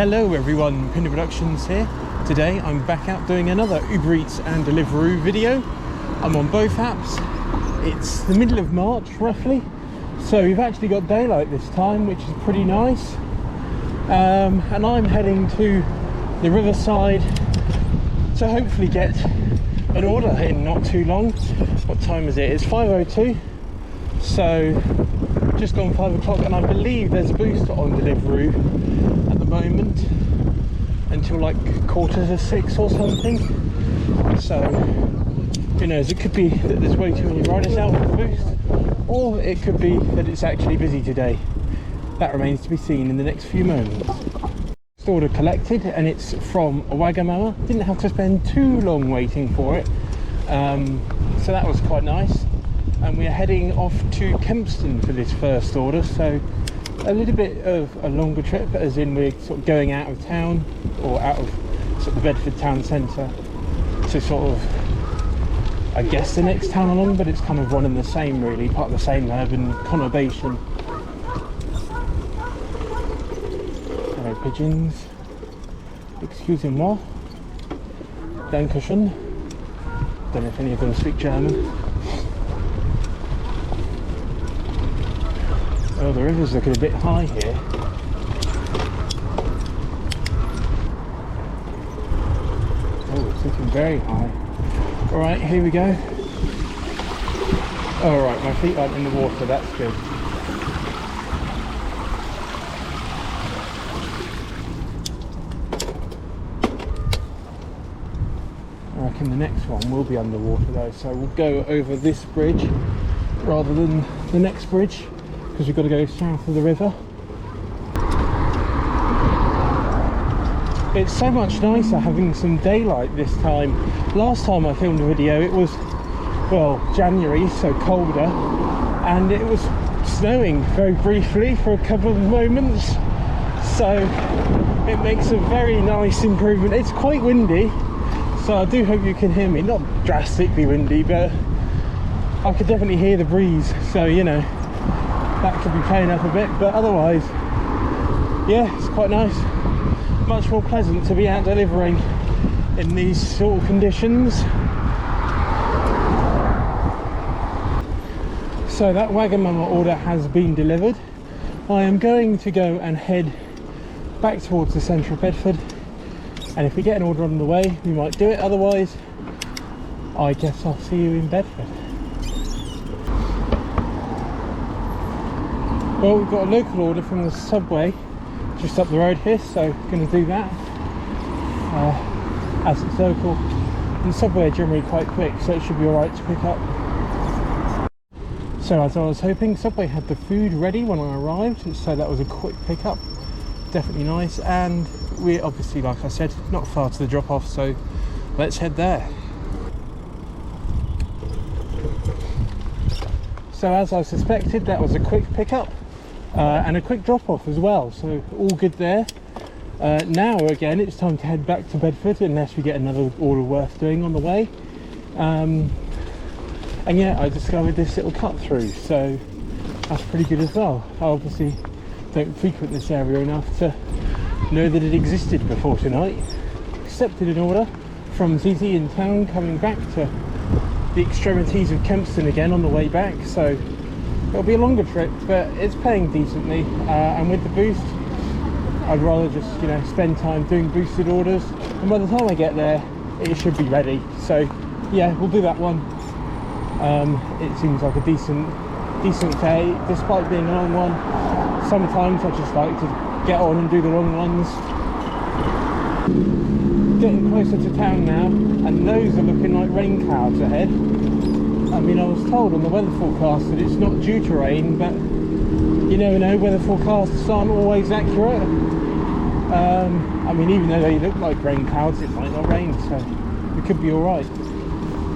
Hello everyone, Pinder Productions here. Today I'm back out doing another Uber Eats and Deliveroo video. I'm on both apps. It's the middle of March roughly, so we've actually got daylight this time, which is pretty nice. And I'm heading to the riverside to hopefully get an order in not too long. What time is it? It's 5:02, so just gone 5 o'clock, and I believe there's a booster on Deliveroo at the moment until like 5:45 or something. So who knows, it could be that there's way too many riders out with the boost, or it could be that it's actually busy today. That remains to be seen in the next few moments. Order collected, and it's from Wagamama. Didn't have to spend too long waiting for it, so that was quite nice. And we're heading off to Kempston for this first order, so a little bit of a longer trip, as in we're sort of going out of town, or out of sort of the Bedford town centre to sort of, I guess, the next town along, but it's kind of one and the same really, part of the same urban conurbation. Hello pigeons, excusez-moi, dankeschön. Don't know if any of them speak German. Oh, the river's looking a bit high here. Oh, it's looking very high. Alright, here we go. Alright, my feet aren't in the water, that's good. I reckon the next one will be underwater though, so we'll go over this bridge rather than the next bridge, because we've got to go south of the river. It's so much nicer having some daylight this time. Last time I filmed a video it was, well, January, so colder, and it was snowing very briefly for a couple of moments, so it makes a very nice improvement. It's quite windy, so I do hope you can hear me. Not drastically windy, but I could definitely hear the breeze, so you know, that could be playing up a bit, but otherwise, yeah, it's quite nice. Much more pleasant to be out delivering in these sort of conditions. So that Wagamama order has been delivered. I am going to go and head back towards the centre of Bedford, and if we get an order on the way, we might do it. Otherwise, I guess I'll see you in Bedford. Well, we've got a local order from the subway just up the road here, so going to do that as it's local. And the subway are generally quite quick, so it should be alright to pick up. So as I was hoping, Subway had the food ready when I arrived, so that was a quick pickup. Definitely nice, and we're obviously, like I said, not far to the drop-off, so let's head there. So as I suspected, that was a quick pickup. And a quick drop-off as well, so all good there. Now again it's time to head back to Bedford, unless we get another order worth doing on the way. And yeah, I discovered this little cut through, so that's pretty good as well. I obviously don't frequent this area enough to know that it existed before tonight. Accepted an order from ZZ in town, coming back to the extremities of Kempston again on the way back, so it'll be a longer trip, but it's paying decently, and with the boost I'd rather just, you know, spend time doing boosted orders, and by the time I get there it should be ready. So yeah, we'll do that one. It seems like a decent day, despite being a long one. Sometimes I just like to get on and do the long ones. Getting closer to town now, and those are looking like rain clouds ahead. I mean, I was told on the weather forecast that it's not due to rain, but you never know, weather forecasts aren't always accurate. I mean, even though they look like rain clouds, it might not rain, so it could be alright.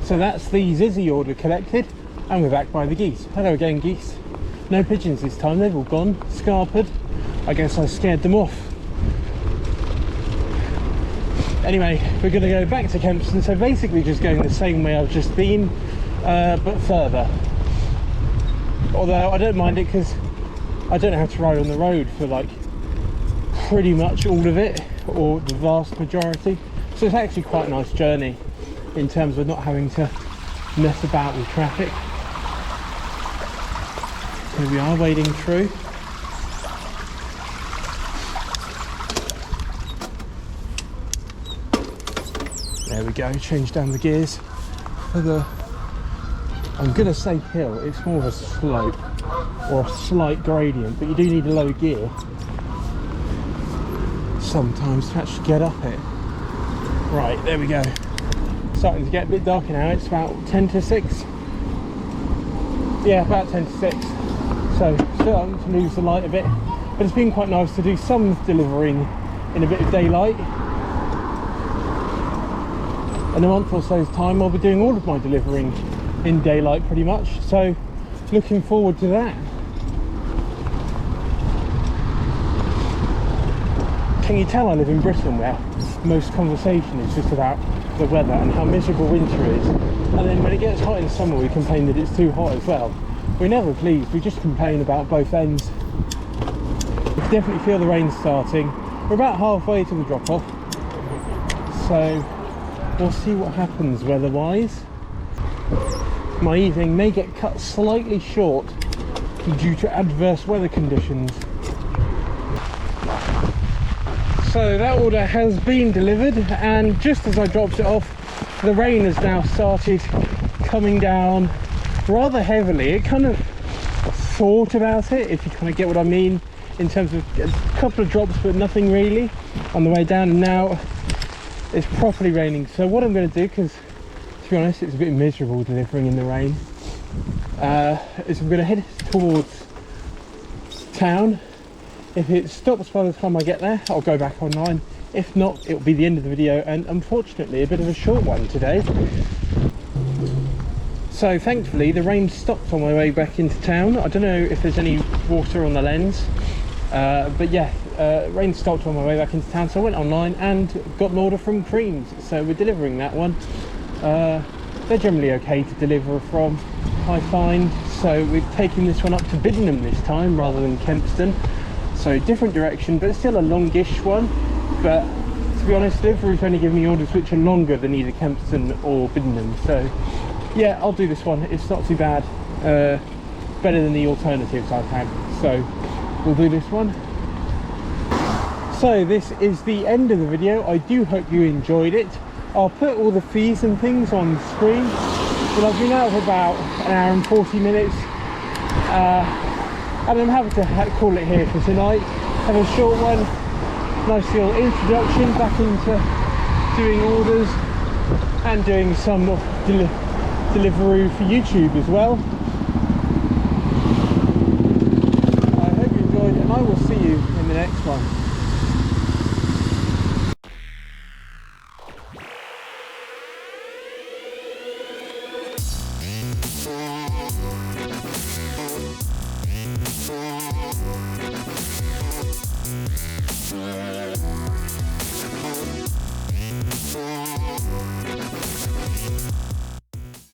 So that's the Zizzy order collected, and we're back by the geese. Hello again, geese. No pigeons this time, they've all gone, scarpered. I guess I scared them off. Anyway, we're going to go back to Kempston, so basically just going the same way I've just been, but further. Although I don't mind it, because I don't have to ride on the road for like pretty much all of it, or the vast majority. So it's actually quite a nice journey in terms of not having to mess about with traffic. Here we are, wading through. There we go, change down the gears for the, I'm going to say hill, it's more of a slope or a slight gradient, but you do need a low gear sometimes to actually get up it. Right, there we go. Starting to get a bit darker now, it's about 10 to 6. Yeah, about 10 to 6. So starting to lose the light a bit, but it's been quite nice to do some delivering in a bit of daylight. In a month or so's time I'll be doing all of my delivering in daylight pretty much, so looking forward to that. Can you tell I live in Britain, where most conversation is just about the weather and how miserable winter is, and then when it gets hot in summer we complain that it's too hot as well. We're never pleased, we just complain about both ends. We can definitely feel the rain starting. We're about halfway to the drop off, so we'll see what happens weather-wise. My evening may get cut slightly short due to adverse weather conditions. So that order has been delivered, and just as I dropped it off, the rain has now started coming down rather heavily. It kind of thought about it, if you kind of get what I mean, in terms of a couple of drops but nothing really on the way down, and now it's properly raining. So what I'm going to do, because to be honest it's a bit miserable delivering in the rain, is I'm going to head towards town. If it stops by the time I get there, I'll go back online. If not, it'll be the end of the video, and unfortunately a bit of a short one today. So thankfully the rain stopped on my way back into town. I don't know if there's any water on the lens, but yeah, rain stopped on my way back into town, so I went online and got an order from Creams. So we're delivering that one. They're generally okay to deliver from, I find. So we've taken this one up to Biddenham this time rather than Kempston. So different direction, but still a longish one. But to be honest, Deliveroo's only giving me orders which are longer than either Kempston or Biddenham. So yeah, I'll do this one. It's not too bad. Better than the alternatives I've had. So we'll do this one. So this is the end of the video. I do hope you enjoyed it. I'll put all the fees and things on screen. But I've been out for about an hour and 40 minutes. And I'm happy to call it here for tonight. Have a short one, nice little introduction back into doing orders and doing some Deliveroo for YouTube as well. I hope you enjoyed, and I will see you in the next one.